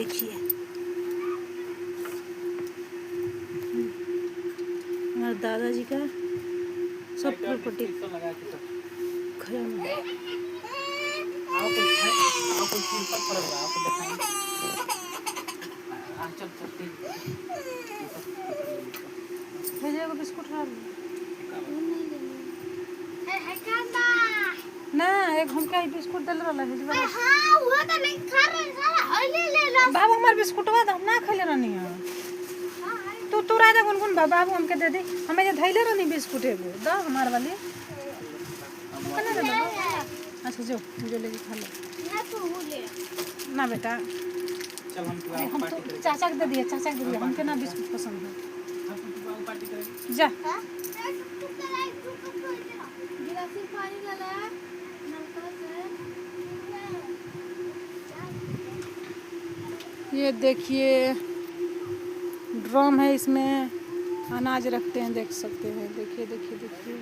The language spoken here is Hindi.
देखिए हमारे दादाजी का सब प्रॉपर्टी खया में है। भेजे बिस्कुट ना एक हमके बिस्कुट दल रहा है हां वो तो नहीं खा रहे साला ले लो बाबू हमार बिस्कुटवा तो हम ना खइले रहनी है तू राजा गुनगुन बाबू हमके दे दे हमें जे धइले रहनी बिस्कुट एगो द हमार वाली कना दे अच्छा जो लेके खा लो ना तू ले ना बेटा चल हम तो चाचा के दे दिए हमके ना बिस्कुट पसंद है पार्टी करेंगे जा गिलास में पानी डाला नलका से ये देखिए ड्रम है इसमें अनाज रखते हैं देख सकते हैं देखिए देखिए देखिए